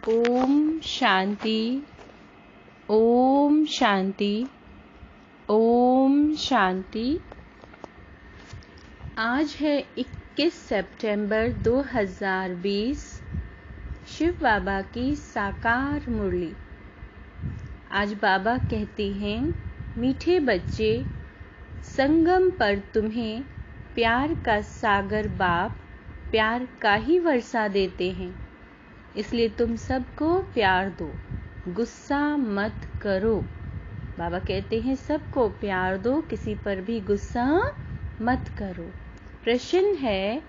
ओम शांति। ओम शांति। ओम शांति। आज है 21 सितंबर 2020। शिव बाबा की साकार मुरली। आज बाबा कहते हैं, मीठे बच्चे, संगम पर तुम्हें प्यार का सागर बाप प्यार का ही वर्षा देते हैं, इसलिए तुम सबको प्यार दो, गुस्सा मत करो। बाबा कहते हैं सबको प्यार दो, किसी पर भी गुस्सा मत करो। प्रश्न है,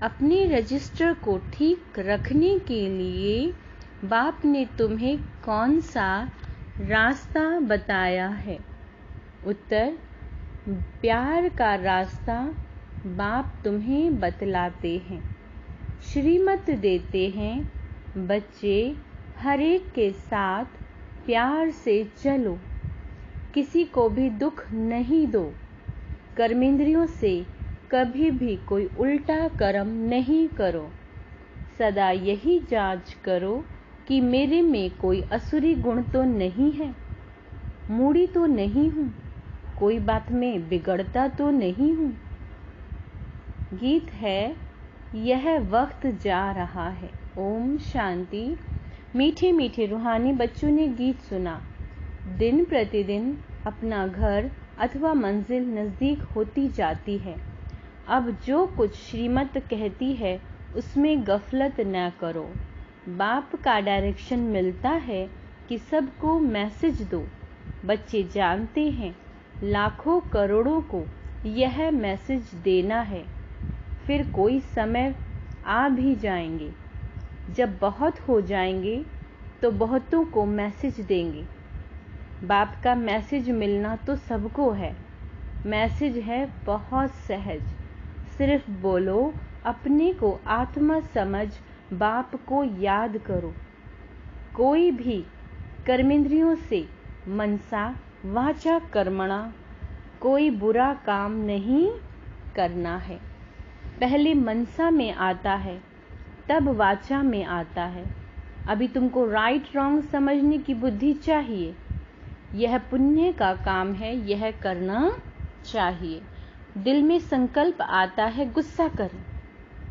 अपने रजिस्टर को ठीक रखने के लिए बाप ने तुम्हें कौन सा रास्ता बताया है? उत्तर, प्यार का रास्ता बाप तुम्हें बतलाते हैं, श्रीमत देते हैं। बच्चे, हर एक के साथ प्यार से चलो, किसी को भी दुख नहीं दो, कर्मेंद्रियों से कभी भी कोई उल्टा कर्म नहीं करो। सदा यही जांच करो कि मेरे में कोई असुरी गुण तो नहीं है, मूढ़ी तो नहीं हूँ, कोई बात में बिगड़ता तो नहीं हूँ। गीत है, यह वक्त जा रहा है। ओम शांति। मीठे मीठे रूहानी बच्चों ने गीत सुना। दिन प्रतिदिन अपना घर अथवा मंजिल नजदीक होती जाती है। अब जो कुछ श्रीमत कहती है उसमें गफलत न करो। बाप का डायरेक्शन मिलता है कि सबको मैसेज दो। बच्चे जानते हैं लाखों करोड़ों को यह मैसेज देना है। फिर कोई समय आ भी जाएंगे जब बहुत हो जाएंगे तो बहुतों को मैसेज देंगे। बाप का मैसेज मिलना तो सबको है। मैसेज है बहुत सहज, सिर्फ बोलो, अपने को आत्मा समझ बाप को याद करो। कोई भी कर्मेंद्रियों से मनसा वाचा कर्मणा कोई बुरा काम नहीं करना है। पहले मनसा में आता है, तब वाचा में आता है। अभी तुमको राइट रॉन्ग समझने की बुद्धि चाहिए। यह पुण्य का काम है, यह करना चाहिए। दिल में संकल्प आता है गुस्सा करें।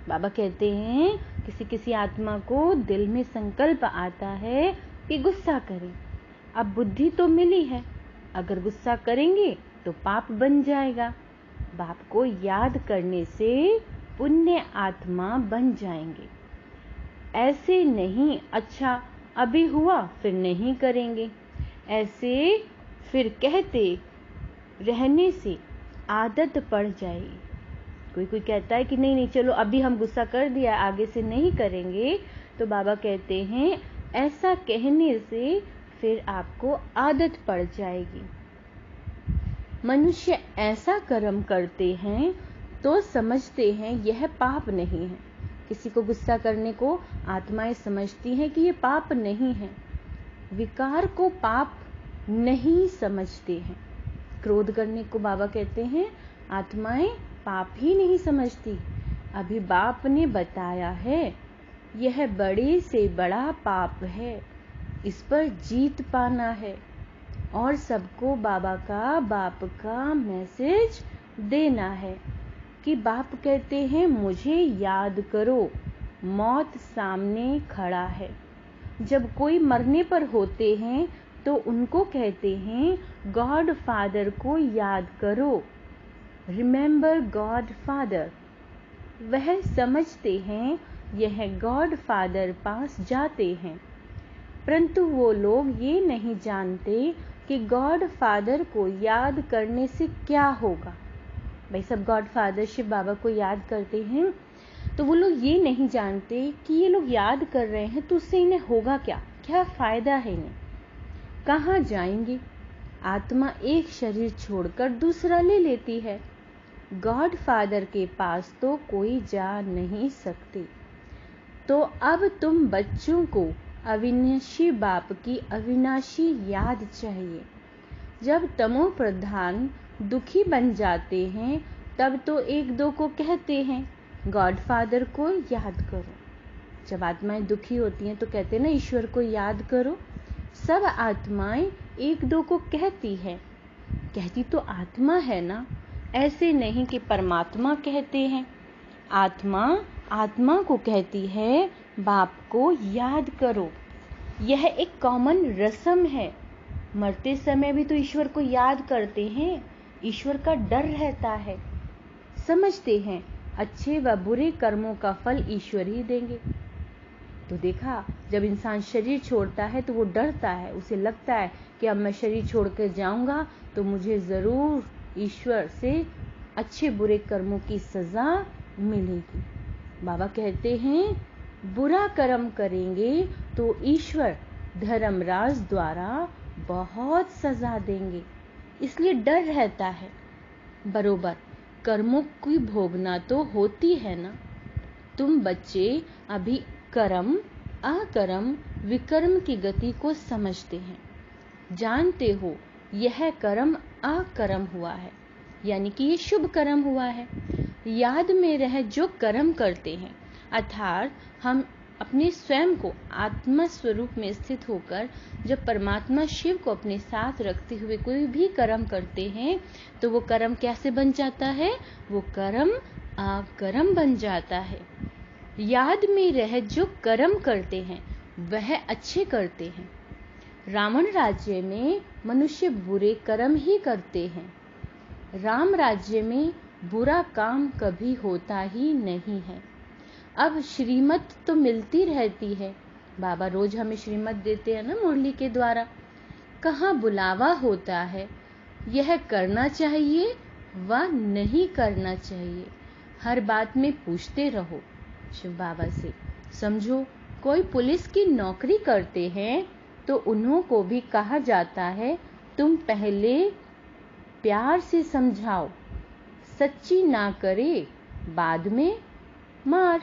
बाबा कहते हैं किसी किसी आत्मा को दिल में संकल्प आता है कि गुस्सा करें। अब बुद्धि तो मिली है, अगर गुस्सा करेंगे तो पाप बन जाएगा। बाप को याद करने से पुण्य आत्मा बन जाएंगे। ऐसे नहीं, अच्छा अभी हुआ फिर नहीं करेंगे, ऐसे फिर कहते रहने से आदत पड़ जाएगी। कोई कोई कहता है कि नहीं नहीं चलो अभी हम गुस्सा कर दिया, आगे से नहीं करेंगे, तो बाबा कहते हैं ऐसा कहने से फिर आपको आदत पड़ जाएगी। मनुष्य ऐसा कर्म करते हैं तो समझते हैं यह पाप नहीं है। किसी को गुस्सा करने को आत्माएं समझती हैं कि ये पाप नहीं है। विकार को पाप नहीं समझते हैं। क्रोध करने को बाबा कहते हैं आत्माएं पाप ही नहीं समझती। अभी बाप ने बताया है यह बड़े से बड़ा पाप है, इस पर जीत पाना है और सबको बाप का मैसेज देना है कि बाप कहते हैं मुझे याद करो, मौत सामने खड़ा है। जब कोई मरने पर होते हैं तो उनको कहते हैं गॉड फादर को याद करो, रिमेंबर गॉड फादर। वह समझते हैं यह गॉड फादर पास जाते हैं, परंतु वो लोग ये नहीं जानते कि गॉड फादर को याद करने से क्या होगा। भाई सब गॉड फादर शिव बाबा को याद करते हैं, तो वो लोग ये नहीं जानते कि ये लोग याद कर रहे हैं तो उससे इन्हें होगा क्या, क्या फायदा है, इन्हें कहाँ जाएंगे। आत्मा एक शरीर छोड़कर दूसरा ले लेती है। गॉड फादर के पास तो कोई जा नहीं सकते। तो अब तुम बच्चों को अविनाशी बाप की अविनाशी याद चाहिए। जब तमो प्रधान दुखी बन जाते हैं तब तो एक दो को कहते हैं गॉड फादर को याद करो। जब आत्माएं दुखी होती हैं तो कहते हैं ना ईश्वर को याद करो। सब आत्माएं एक दो को कहती है, कहती तो आत्मा है ना, ऐसे नहीं कि परमात्मा कहते हैं। आत्मा को कहती है बाप को याद करो। यह एक कॉमन रस्म है। मरते समय भी तो ईश्वर को याद करते हैं, ईश्वर का डर रहता है, समझते हैं अच्छे व बुरे कर्मों का फल ईश्वर ही देंगे। तो देखा, जब इंसान शरीर छोड़ता है तो वो डरता है, उसे लगता है कि अब मैं शरीर छोड़कर जाऊंगा तो मुझे जरूर ईश्वर से अच्छे बुरे कर्मों की सजा मिलेगी। बाबा कहते हैं बुरा कर्म करेंगे तो ईश्वर धर्मराज द्वारा बहुत सजा देंगे, इसलिए डर रहता है। बरोबर कर्मों की भोगना तो होती है ना। तुम बच्चे अभी कर्म अकर्म विकर्म की गति को समझते हैं, जानते हो यह कर्म अकर्म हुआ है, यानी कि ये शुभ कर्म हुआ है। याद में रह जो कर्म करते हैं, अर्थात हम अपने स्वयं को आत्मा स्वरूप में स्थित होकर जब परमात्मा शिव को अपने साथ रखते हुए कोई भी कर्म करते हैं तो वो कर्म कैसे बन जाता है? वो कर्म अकर्म बन जाता है। याद में रह जो कर्म करते हैं वह अच्छे करते हैं। रावण राज्य में मनुष्य बुरे कर्म ही करते हैं। राम राज्य में बुरा काम कभी होता ही नहीं है। अब श्रीमत तो मिलती रहती है, बाबा रोज हमें श्रीमत देते हैं ना मुरली के द्वारा। कहाँ बुलावा होता है, यह करना चाहिए व नहीं करना चाहिए, हर बात में पूछते रहो शिव बाबा से। समझो कोई पुलिस की नौकरी करते हैं तो उन्हों को भी कहा जाता है तुम पहले प्यार से समझाओ, सच्ची ना करे बाद में मार।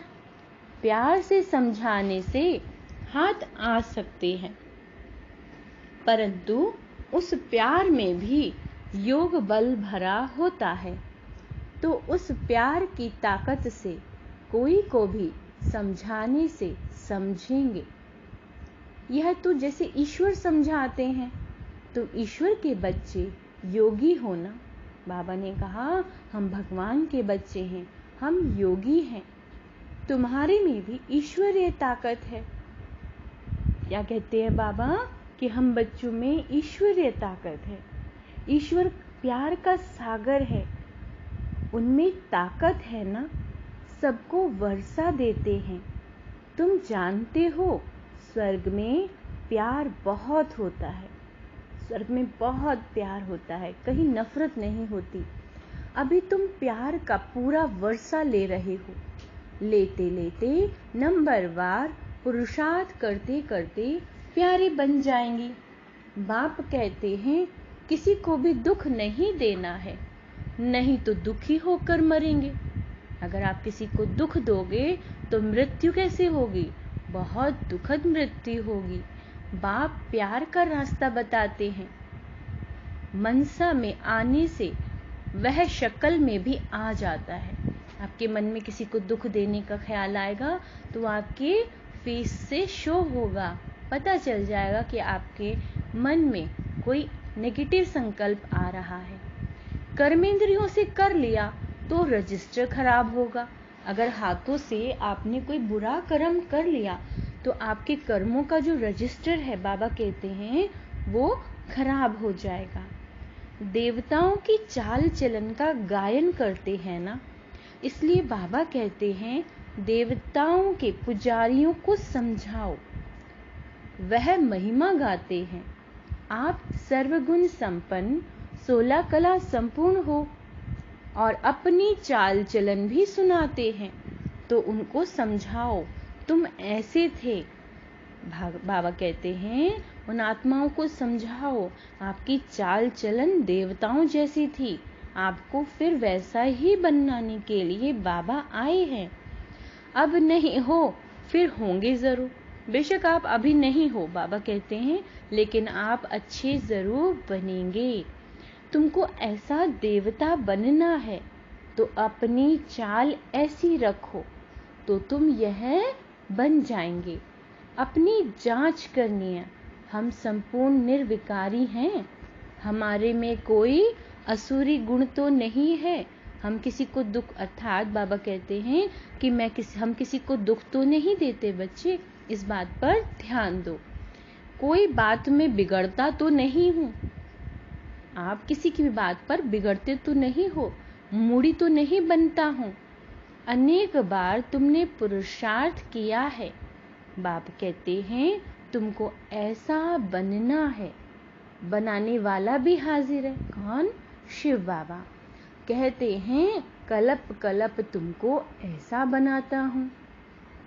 प्यार से समझाने से हाथ आ सकते हैं, परंतु उस प्यार में भी योग बल भरा होता है, तो उस प्यार की ताकत से कोई को भी समझाने से समझेंगे। यह तो जैसे ईश्वर समझाते हैं, तो ईश्वर के बच्चे योगी होना। बाबा ने कहा हम भगवान के बच्चे हैं, हम योगी हैं, तुम्हारे में भी ईश्वरीय ताकत है। क्या कहते हैं बाबा कि हम बच्चों में ईश्वरीय ताकत है। ईश्वर प्यार का सागर है, उनमें ताकत है ना, सबको वर्षा देते हैं। तुम जानते हो स्वर्ग में प्यार बहुत होता है, स्वर्ग में बहुत प्यार होता है, कहीं नफरत नहीं होती। अभी तुम प्यार का पूरा वर्षा ले रहे हो, लेते लेते नंबरवार पुरुषार्थ करते करते प्यारे बन जाएंगी। बाप कहते हैं किसी को भी दुख नहीं देना है, नहीं तो दुखी होकर मरेंगे। अगर आप किसी को दुख दोगे तो मृत्यु कैसे होगी? बहुत दुखद मृत्यु होगी। बाप प्यार का रास्ता बताते हैं। मनसा में आने से वह शक्ल में भी आ जाता है। आपके मन में किसी को दुख देने का ख्याल आएगा तो आपके फेस से शो होगा, पता चल जाएगा कि आपके मन में कोई नेगेटिव संकल्प आ रहा है। कर्मेंद्रियों से कर लिया तो रजिस्टर खराब होगा। अगर हाथों से आपने कोई बुरा कर्म कर लिया तो आपके कर्मों का जो रजिस्टर है, बाबा कहते हैं, वो खराब हो जाएगा। देवताओं की चाल चलन का गायन करते हैं ना, इसलिए बाबा कहते हैं देवताओं के पुजारियों को समझाओ, वह महिमा गाते हैं। आप सर्वगुण संपन्न 16 कला संपूर्ण हो और अपनी चाल चलन भी सुनाते हैं, तो उनको समझाओ तुम ऐसे थे। बाबा कहते हैं उन आत्माओं को समझाओ आपकी चाल चलन देवताओं जैसी थी, आपको फिर वैसा ही बनाने के लिए बाबा आए हैं। अब नहीं हो फिर होंगे जरूर, बेशक आप अभी नहीं हो, बाबा कहते हैं, लेकिन आप अच्छे जरूर बनेंगे। तुमको ऐसा देवता बनना है तो अपनी चाल ऐसी रखो तो तुम यह बन जाएंगे। अपनी जांच करनी है, हम संपूर्ण निर्विकारी हैं, हमारे में कोई असुरी गुण तो नहीं है। हम किसी को दुख, अर्थात बाबा कहते हैं कि हम किसी को दुख तो नहीं देते बच्चे, इस बात पर ध्यान दो। कोई बात में बिगड़ता तो नहीं हूं, आप किसी की भी बात पर बिगड़ते तो नहीं हो, मूड़ी तो नहीं बनता हूं। अनेक बार तुमने पुरुषार्थ किया है, बाप कहते हैं तुमको ऐसा बनना है। बनाने वाला भी हाजिर है, कौन? शिव बाबा कहते हैं कल्प कल्प तुमको ऐसा बनाता हूं।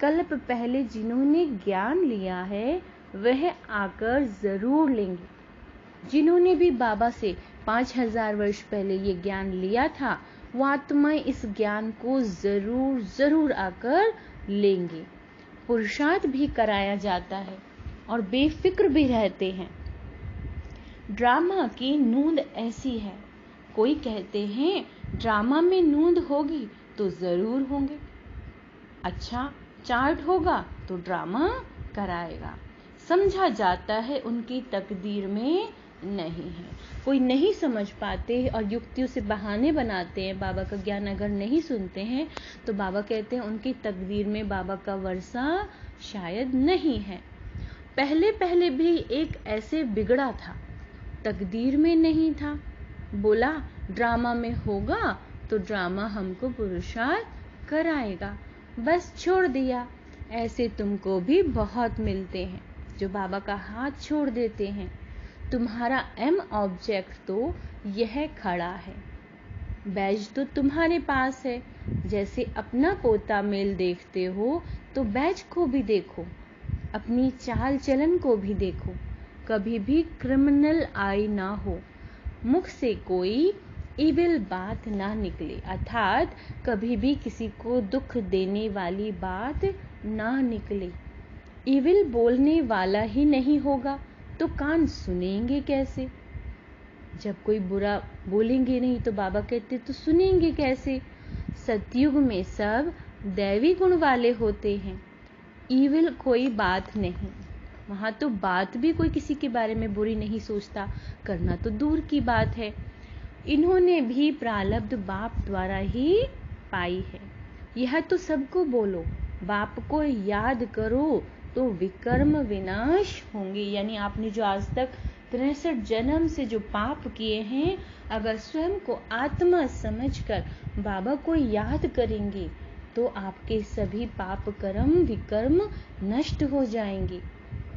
कल्प पहले जिन्होंने ज्ञान लिया है वह आकर जरूर लेंगे। जिन्होंने भी बाबा से 5000 वर्ष पहले ये ज्ञान लिया था, वो आत्माएं इस ज्ञान को जरूर जरूर आकर लेंगे। पुरुषार्थ भी कराया जाता है और बेफिक्र भी रहते हैं। ड्रामा की नूंद ऐसी है, कोई कहते हैं ड्रामा में नूंद होगी तो जरूर होंगे। अच्छा चार्ट होगा तो ड्रामा कराएगा। समझा जाता है उनकी तकदीर में नहीं है। कोई नहीं समझ पाते और युक्तियों से बहाने बनाते हैं, बाबा का ज्ञान अगर नहीं सुनते हैं तो बाबा कहते हैं उनकी तकदीर में बाबा का वर्षा शायद नहीं है। पहले पहले भी एक ऐसे बिगड़ा था, तकदीर में नहीं था, बोला ड्रामा में होगा तो ड्रामा हमको पुरुषार्थ कराएगा, बस छोड़ दिया। ऐसे तुमको भी बहुत मिलते हैं जो बाबा का हाथ छोड़ देते हैं। तुम्हारा एम ऑब्जेक्ट तो यह खड़ा है, बैज तो तुम्हारे पास है। जैसे अपना पोता मेल देखते हो तो बैज को भी देखो, अपनी चाल चलन को भी देखो। कभी भी क्रिमिनल आई ना हो, मुख से कोई इविल बात ना निकले, अर्थात कभी भी किसी को दुख देने वाली बात ना निकले। इविल बोलने वाला ही नहीं होगा तो कान सुनेंगे कैसे? जब कोई बुरा बोलेंगे नहीं तो बाबा कहते तो सुनेंगे कैसे? सतयुग में सब दैवी गुण वाले होते हैं, इविल कोई बात नहीं। वहां तो बात भी कोई किसी के बारे में बुरी नहीं सोचता, करना तो दूर की बात है। इन्होंने भी प्रारब्ध बाप द्वारा ही पाई है। यह तो सबको बोलो, बाप को याद करो तो विकर्म विनाश होंगे। यानी आपने जो आज तक 63 जन्म से जो पाप किए हैं, अगर स्वयं को आत्मा समझकर बाबा को याद करेंगे तो आपके सभी पाप कर्म विकर्म नष्ट हो जाएंगे।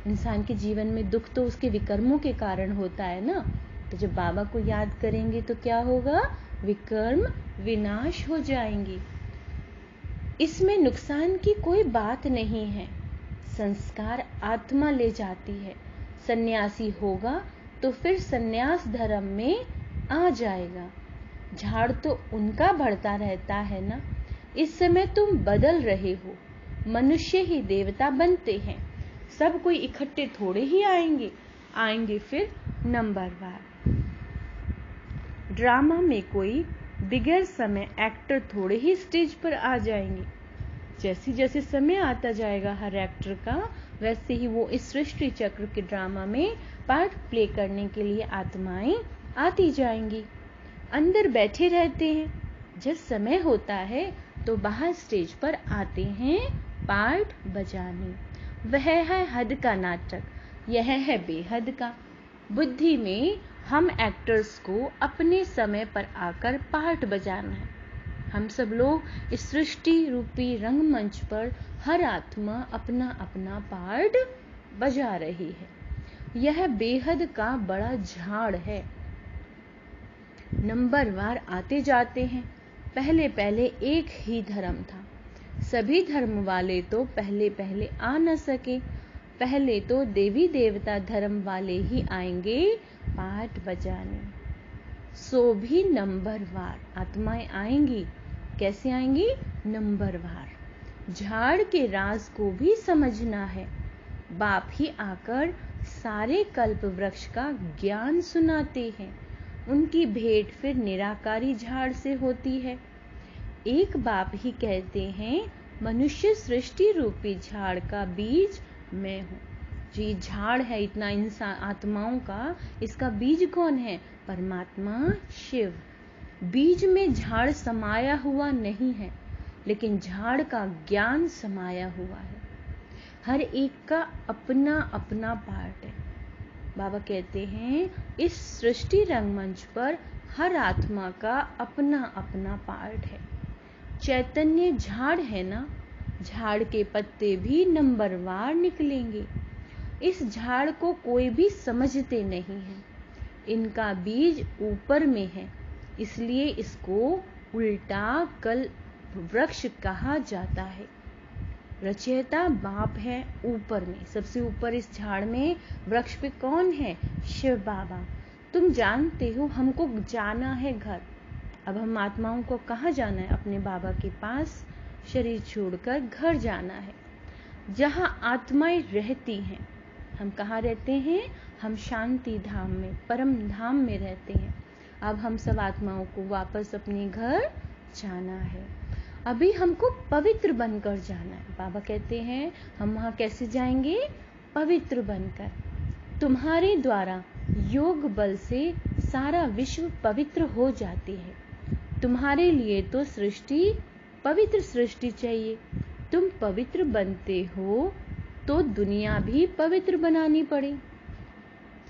इंसान के जीवन में दुख तो उसके विकर्मों के कारण होता है ना, तो जब बाबा को याद करेंगे तो क्या होगा? विकर्म विनाश हो जाएंगे। इसमें नुकसान की कोई बात नहीं है। संस्कार आत्मा ले जाती है। सन्यासी होगा तो फिर सन्यास धर्म में आ जाएगा। झाड़ तो उनका बढ़ता रहता है ना। इस समय तुम बदल रहे हो, मनुष्य ही देवता बनते हैं। सब कोई इकट्ठे थोड़े ही आएंगे फिर नंबरवार। ड्रामा में कोई बिगैर समय एक्टर थोड़े ही स्टेज पर आ जाएंगे। जैसे जैसे समय आता जाएगा हर एक्टर का, वैसे ही वो इस सृष्टि चक्र के ड्रामा में पार्ट प्ले करने के लिए आत्माएं आती जाएंगी। अंदर बैठे रहते हैं, जब समय होता है तो बाहर स्टेज पर आते हैं पार्ट बजाने। वह है हद का नाटक, यह है बेहद का। बुद्धि में हम एक्टर्स को अपने समय पर आकर पार्ट बजाना है। हम सब लोग इस सृष्टि रूपी रंगमंच पर हर आत्मा अपना अपना पार्ट बजा रही है। यह बेहद का बड़ा झाड़ है। नंबरवार आते जाते हैं। पहले पहले एक ही धर्म था, सभी धर्म वाले तो पहले पहले आ न सके। पहले तो देवी देवता धर्म वाले ही आएंगे पार्ट बजाने, सो भी नंबरवार आत्माएं आएंगी। कैसे आएंगी? नंबरवार। झाड़ के राज को भी समझना है। बाप ही आकर सारे कल्प वृक्ष का ज्ञान सुनाते हैं। उनकी भेंट फिर निराकारी झाड़ से होती है। एक बाप ही कहते हैं मनुष्य सृष्टि रूपी झाड़ का बीज मैं हूँ। जो ये झाड़ है इतना इंसान आत्माओं का, इसका बीज कौन है? परमात्मा शिव। बीज में झाड़ समाया हुआ नहीं है, लेकिन झाड़ का ज्ञान समाया हुआ है। हर एक का अपना अपना पार्ट है। बाबा कहते हैं इस सृष्टि रंगमंच पर हर आत्मा का अपना अपना पार्ट है। चैतन्य झाड़ है ना, झाड़ के पत्ते भी नंबरवार निकलेंगे। इस झाड़ को कोई भी समझते नहीं है। इनका बीज ऊपर में है, इसलिए इसको उल्टा कल्प वृक्ष कहा जाता है। रचयिता बाप है ऊपर में, सबसे ऊपर इस झाड़ में वृक्ष पे कौन है? शिव बाबा। तुम जानते हो हमको जाना है घर। अब हम आत्माओं को कहाँ जाना है? अपने बाबा के पास शरीर छोड़कर घर जाना है, जहाँ आत्माएं रहती हैं। हम कहाँ रहते हैं? हम शांति धाम में, परम धाम में रहते हैं। अब हम सब आत्माओं को वापस अपने घर जाना है। अभी हमको पवित्र बनकर जाना है। बाबा कहते हैं हम वहाँ कैसे जाएंगे? पवित्र बनकर। तुम्हारे द्वारा योग बल से सारा विश्व पवित्र हो जाती है। तुम्हारे लिए तो सृष्टि पवित्र सृष्टि चाहिए। तुम पवित्र बनते हो तो दुनिया भी पवित्र बनानी पड़े।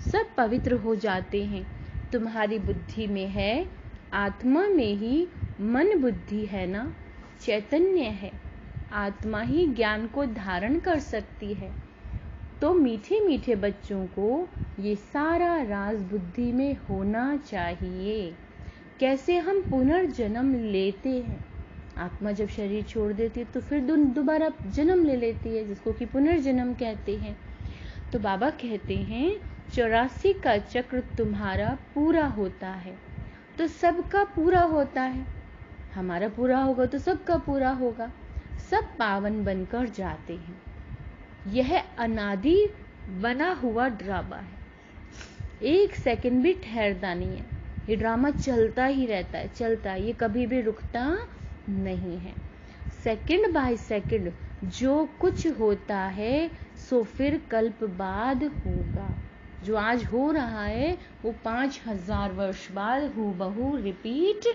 सब पवित्र हो जाते हैं। तुम्हारी बुद्धि में है, आत्मा में ही मन बुद्धि है ना, चैतन्य है। आत्मा ही ज्ञान को धारण कर सकती है। तो मीठे मीठे बच्चों को ये सारा राज बुद्धि में होना चाहिए। कैसे हम पुनर्जन्म लेते हैं। आत्मा जब शरीर छोड़ देती है तो फिर दोबारा जन्म ले लेती है, जिसको कि पुनर्जन्म कहते हैं। तो बाबा कहते हैं 84 का चक्र तुम्हारा पूरा होता है तो सबका पूरा होता है। हमारा पूरा होगा तो सबका पूरा होगा। सब पावन बनकर जाते हैं। यह अनादि बना हुआ ड्रामा है। एक सेकंड भी ठहरता नहीं है। ये ड्रामा चलता ही रहता है, चलता है, ये कभी भी रुकता नहीं है। सेकंड बाय सेकंड जो कुछ होता है सो फिर कल्प बाद होगा। जो आज हो रहा है वो 5000 वर्ष बाद हूबहू रिपीट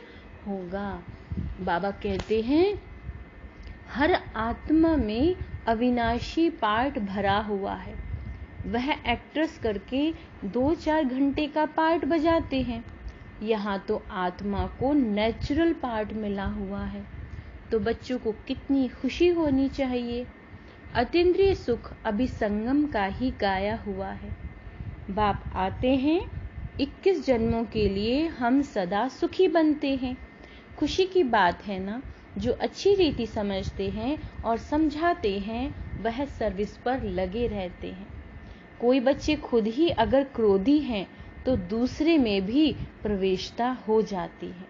होगा। बाबा कहते हैं हर आत्मा में अविनाशी पार्ट भरा हुआ है। वह एक्ट्रेस करके 2-4 घंटे का पार्ट बजाते हैं। यहाँ तो आत्मा को नेचुरल पार्ट मिला हुआ है। तो बच्चों को कितनी खुशी होनी चाहिए। अतीन्द्रिय सुख अभी संगम का ही गाया हुआ है। बाप आते हैं 21 जन्मों के लिए हम सदा सुखी बनते हैं। खुशी की बात है ना। जो अच्छी रीति समझते हैं और समझाते हैं वह सर्विस पर लगे रहते हैं। कोई बच्चे खुद ही अगर क्रोधी हैं तो दूसरे में भी प्रवेशता हो जाती है।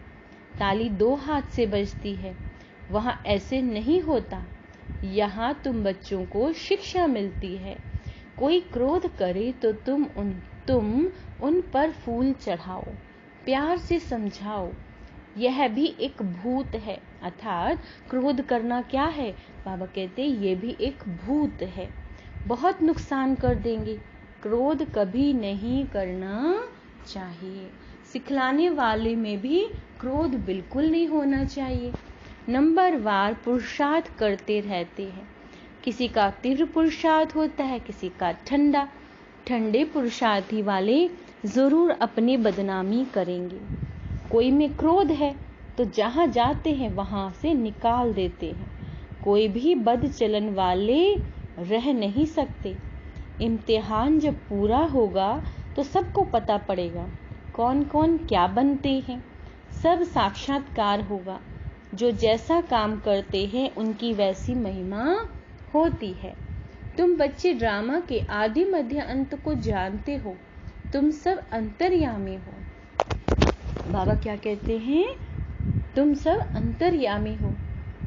ताली 2 हाथ से बजती है, वहाँ ऐसे नहीं होता। यहाँ तुम बच्चों को शिक्षा मिलती है। कोई क्रोध करे तो तुम उन पर फूल चढ़ाओ, प्यार से समझाओ। यह भी एक भूत है, अर्थात क्रोध करना क्या है? बाबा कहते हैं ये भी एक भूत है, बहुत नुकसान कर देंगे। क्रोध कभी नहीं करना चाहिए। सिखलाने वाले में भी क्रोध बिल्कुल नहीं होना चाहिए। नंबरवार पुरुषार्थ करते रहते हैं। किसी का तीव्र पुरुषार्थ होता है, किसी का ठंडा। ठंडे पुरुषार्थी वाले जरूर अपनी बदनामी करेंगे। कोई में क्रोध है तो जहां जाते हैं वहां से निकाल देते हैं। कोई भी बद चलन वाले रह नहीं सकते। इम्तिहान जब पूरा होगा तो सबको पता पड़ेगा कौन कौन क्या बनते हैं। सब साक्षात्कार होगा। जो जैसा काम करते हैं उनकी वैसी महिमा होती है। तुम बच्चे ड्रामा के आदि मध्य अंत को जानते हो। तुम सब अंतर्यामी हो। बाबा क्या कहते हैं? तुम सब अंतर्यामी हो।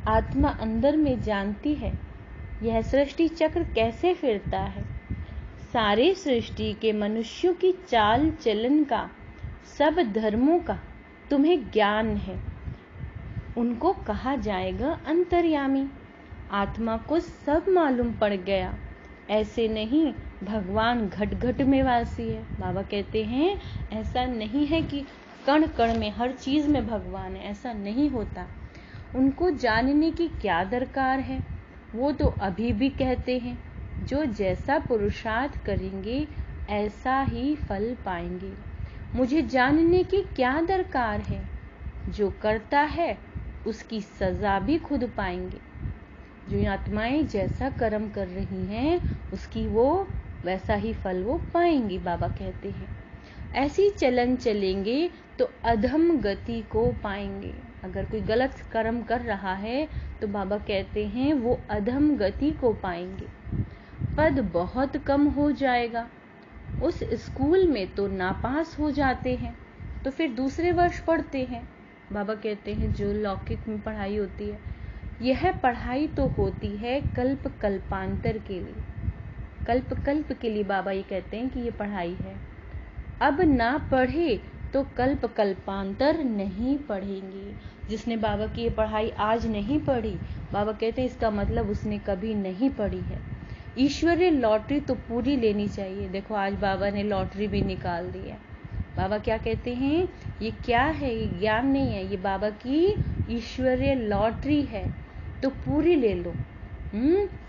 आत्मा अंदर में जानती है यह सृष्टि चक्र कैसे फिरता है। सारे सृष्टि के मनुष्यों की चाल चलन का, सब धर्मों का तुम्हें ज्ञान है। उनको कहा जाएगा अंतर्यामी। आत्मा को सब मालूम पड़ गया। ऐसे नहीं, भगवान घट घट में वासी है। बाबा कहते हैं ऐसा नहीं है कि कण कण में हर चीज में भगवान है, ऐसा नहीं होता। उनको जानने की क्या दरकार है, वो तो अभी भी कहते हैं जो जैसा पुरुषार्थ करेंगे ऐसा ही फल पाएंगे। मुझे जानने की क्या दरकार है, जो करता है उसकी सजा भी खुद पाएंगे। जो आत्माएं जैसा कर्म कर रही हैं उसकी वो वैसा ही फल वो पाएंगी। बाबा कहते हैं ऐसी चलन चलेंगे तो अधम गति को पाएंगे। अगर कोई गलत कर्म कर रहा है तो बाबा कहते हैं वो अधम गति को पाएंगे। पद बहुत कम हो जाएगा। उस स्कूल में तो नापास हो जाते हैं तो फिर दूसरे वर्ष पढ़ते हैं। बाबा कहते हैं जो लौकिक में पढ़ाई होती है, यह पढ़ाई तो होती है कल्प कल्पांतर के लिए, कल्प कल्प के लिए। बाबा ये कहते हैं कि ये पढ़ाई है। अब ना पढ़े तो कल्प कल्पांतर नहीं पढ़ेंगे। जिसने बाबा की ये पढ़ाई आज नहीं पढ़ी, बाबा कहते हैं इसका मतलब उसने कभी नहीं पढ़ी है। ईश्वरीय लॉटरी तो पूरी लेनी चाहिए। देखो आज बाबा ने लॉटरी भी निकाल दी है। बाबा क्या कहते हैं, ये क्या है, ये ज्ञान नहीं है, ये बाबा की ईश्वरीय लॉटरी है, तो पूरी ले लो,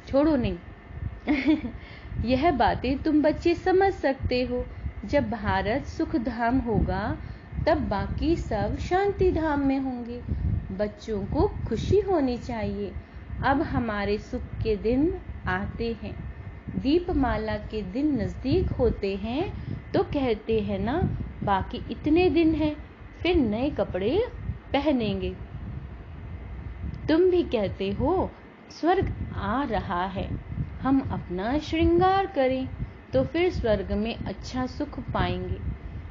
छोड़ो नहीं। यह बातें तुम बच्चे समझ सकते हो। जब भारत सुख धाम होगा तब बाकी सब शांति धाम में होंगे। बच्चों को खुशी होनी चाहिए। अब हमारे सुख के दिन आते हैं, दीपमाला के दिन नजदीक होते हैं तो कहते हैं ना बाकी इतने दिन हैं, फिर नए कपड़े पहनेंगे। तुम भी कहते हो स्वर्ग आ रहा है, हम अपना श्रृंगार करें तो फिर स्वर्ग में अच्छा सुख पाएंगे।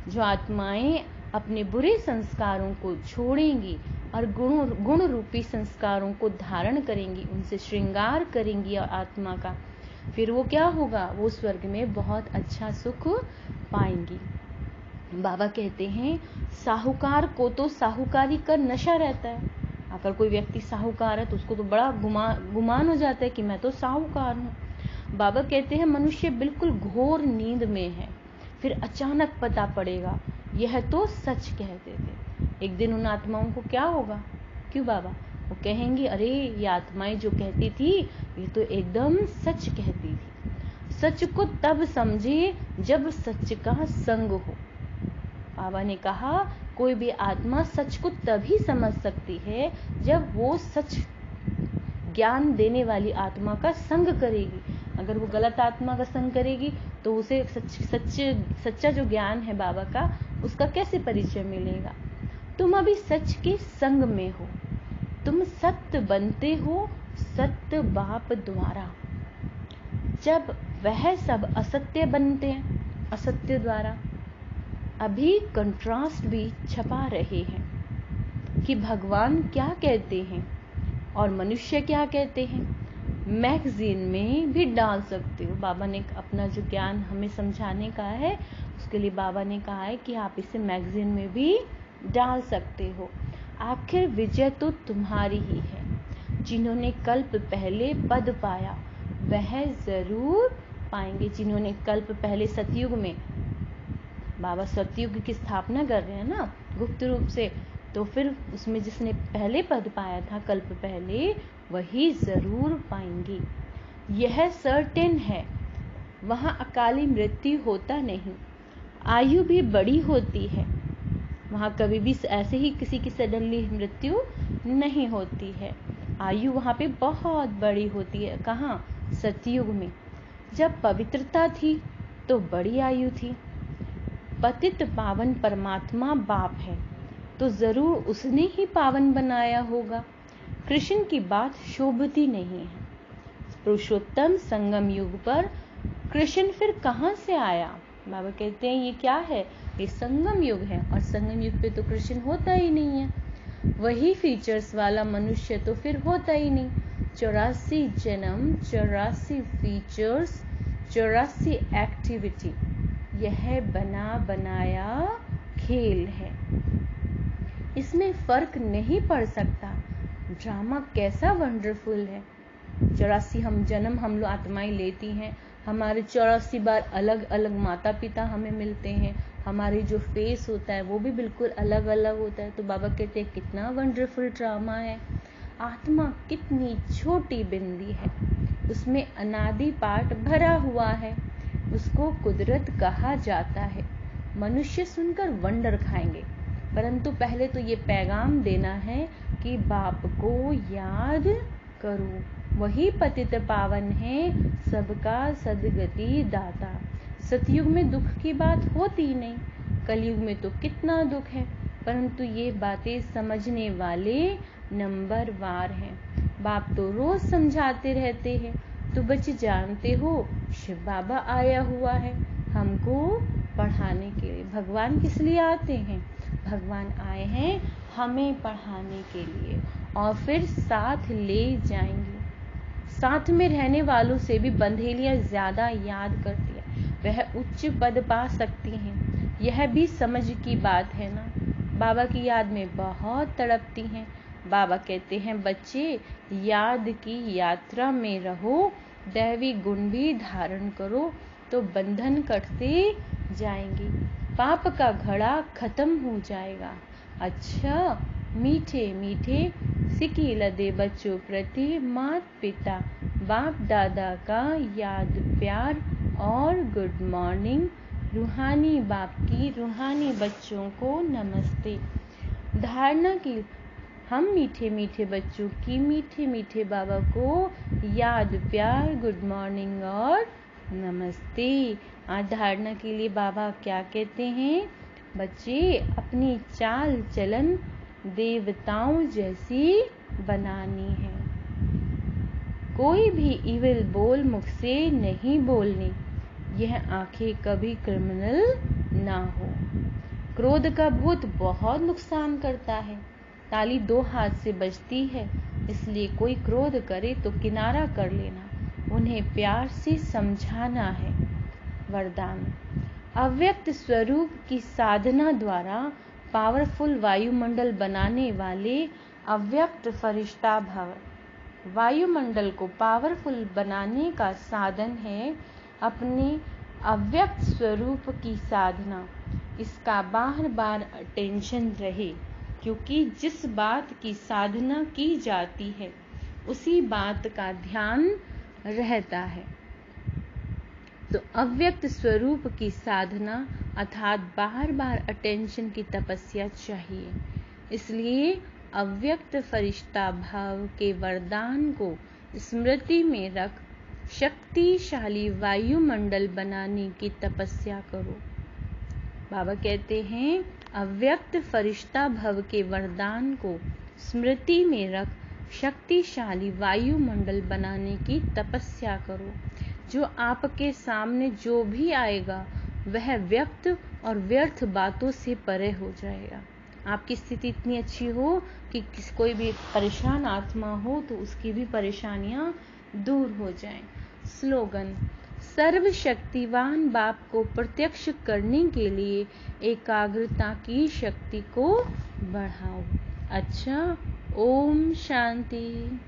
जो आत्माएं अपने बुरे संस्कारों को छोड़ेंगी और गुण रूपी संस्कारों को धारण करेंगी, उनसे श्रृंगार करेंगी और आत्मा का, फिर वो क्या होगा, वो स्वर्ग में बहुत अच्छा सुख पाएंगी। बाबा कहते हैं साहूकार को तो साहूकारी का नशा रहता है। अगर कोई व्यक्ति साहूकार है तो उसको तो बड़ा गुमान हो जाता है कि मैं तो साहूकार हूँ। बाबा कहते हैं मनुष्य बिल्कुल घोर नींद में है, फिर अचानक पता पड़ेगा यह तो सच कहते थे। एक दिन उन आत्माओं को क्या होगा, क्यों बाबा, वो कहेंगे अरे ये आत्माएं जो कहती थी ये तो एकदम सच कहती थी। सच को तब समझे जब सच का संग हो। बाबा ने कहा कोई भी आत्मा सच को तभी समझ सकती है जब वो सच ज्ञान देने वाली आत्मा का संग करेगी। अगर वो गलत आत्मा का संग करेगी तो उसे सच्चा जो ज्ञान है बाबा का, उसका कैसे परिचय मिलेगा। तुम अभी सच के संग में हो, तुम सत्य बनते हो सत्य बाप द्वारा। जब वह सब असत्य बनते हैं असत्य द्वारा। अभी कंट्रास्ट भी छपा रहे हैं कि भगवान क्या कहते हैं और मनुष्य क्या कहते हैं। मैगजीन में भी डाल सकते हो। बाबा ने अपना जो ज्ञान हमें समझाने का है उसके लिए बाबा ने कहा है कि आप इसे मैगजीन में भी डाल सकते हो। आखिर विजय तो तुम्हारी ही है। जिन्होंने कल्प पहले पद पाया वह जरूर पाएंगे। जिन्होंने कल्प पहले सतयुग में, बाबा सतयुग की स्थापना कर रहे हैं ना गुप्त रूप से, तो फिर उसमें जिसने पहले पद पाया था कल्प पहले, वही जरूर पाएंगे। यह सर्टेन है, वहां अकाली मृत्यु होता नहीं। आयु भी बड़ी होती है, वहां कभी भी ऐसे ही किसी की सडनली मृत्यु नहीं होती है। आयु वहां पे बहुत बड़ी होती है। कहाँ, सतयुग में। जब पवित्रता थी तो बड़ी आयु थी। पतित पावन परमात्मा बाप है तो जरूर उसने ही पावन बनाया होगा। कृष्ण की बात शोभती नहीं है। पुरुषोत्तम संगम युग पर कृष्ण फिर कहां से आया। बाबा कहते हैं ये क्या है, ये संगम युग है और संगम युग पे तो कृष्ण होता ही नहीं है। वही फीचर्स वाला मनुष्य तो फिर होता ही नहीं। 84 जन्म, 84 फीचर्स, 84 एक्टिविटी, यह बना बनाया खेल है। इसमें फर्क नहीं पड़ सकता। ड्रामा कैसा वंडरफुल है। 84 हम जन्म हम लोग आत्माएं लेती हैं, हमारे 84 बार अलग अलग माता पिता हमें मिलते हैं, हमारी जो फेस होता है वो भी बिल्कुल अलग अलग होता है। तो बाबा कहते हैं कितना वंडरफुल ड्रामा है। आत्मा कितनी छोटी बिंदी है, उसमें अनादि पाठ भरा हुआ है, उसको कुदरत कहा जाता है। मनुष्य सुनकर वंडर खाएंगे, परंतु पहले तो ये पैगाम देना है कि बाप को याद करो, वही पतित पावन है, सबका सदगति दाता। सतयुग में दुख की बात होती नहीं, कलयुग में तो कितना दुख है, परंतु ये बातें समझने वाले नंबरवार हैं। बाप तो रोज समझाते रहते हैं। तो बच्चे जानते हो शिव बाबा आया हुआ है हमको पढ़ाने के लिए। भगवान किस लिए आते हैं? भगवान आए हैं हमें पढ़ाने के लिए, और फिर साथ ले जाएंगे। साथ में रहने वालों से भी बंधेलियां ज्यादा याद करती है, वह उच्च पद पा सकती हैं। यह भी समझ की बात है ना। बाबा की याद में बहुत तड़पती हैं। बाबा कहते हैं बच्चे याद की यात्रा में रहो, दैवी गुण भी धारण करो तो बंधन कटते जाएंगे, पाप का घड़ा खत्म हो जाएगा। अच्छा मीठे मीठे सिक्के लदे बच्चों प्रति माता पिता बाप दादा का याद प्यार और गुड मॉर्निंग। रूहानी बाप की रूहानी बच्चों को नमस्ते। धारणा की हम मीठे मीठे बच्चों की मीठे मीठे बाबा को याद प्यार गुड मॉर्निंग और नमस्ते। आज धारणा के लिए बाबा क्या कहते हैं? बच्चे अपनी चाल चलन देवताओं जैसी बनानी है। कोई भी इविल बोल मुख से नहीं बोलनी, यह आंखें कभी क्रिमिनल ना हो। क्रोध का भूत बहुत नुकसान करता है, ताली 2 हाथ से बजती है, इसलिए कोई क्रोध करे तो किनारा कर लेना, उन्हें प्यार से समझाना है। वरदान। अव्यक्त स्वरूप की साधना द्वारा पावरफुल वायुमंडल बनाने वाले अव्यक्त फरिश्ता भव। वायुमंडल को पावरफुल बनाने का साधन है अपने अव्यक्त स्वरूप की साधना। इसका बार बार अटेंशन रहे, क्योंकि जिस बात की साधना की जाती है उसी बात का ध्यान रहता है। तो अव्यक्त स्वरूप की साधना अर्थात बार बार अटेंशन की तपस्या चाहिए। इसलिए अव्यक्त फरिश्ता भाव के वरदान को स्मृति में रख शक्तिशाली वायुमंडल बनाने की तपस्या करो। बाबा कहते हैं अव्यक्त फरिश्ता भव के वरदान को स्मृति में रख शक्तिशाली वायुमंडल बनाने की तपस्या करो। जो आपके सामने जो भी आएगा वह व्यक्त और व्यर्थ बातों से परे हो जाएगा। आपकी स्थिति इतनी अच्छी हो कि कोई भी परेशान आत्मा हो तो उसकी भी परेशानियां दूर हो जाएं। स्लोगन। सर्वशक्तिवान बाप को प्रत्यक्ष करने के लिए एकाग्रता की शक्ति को बढ़ाओ। अच्छा, ओम शांति।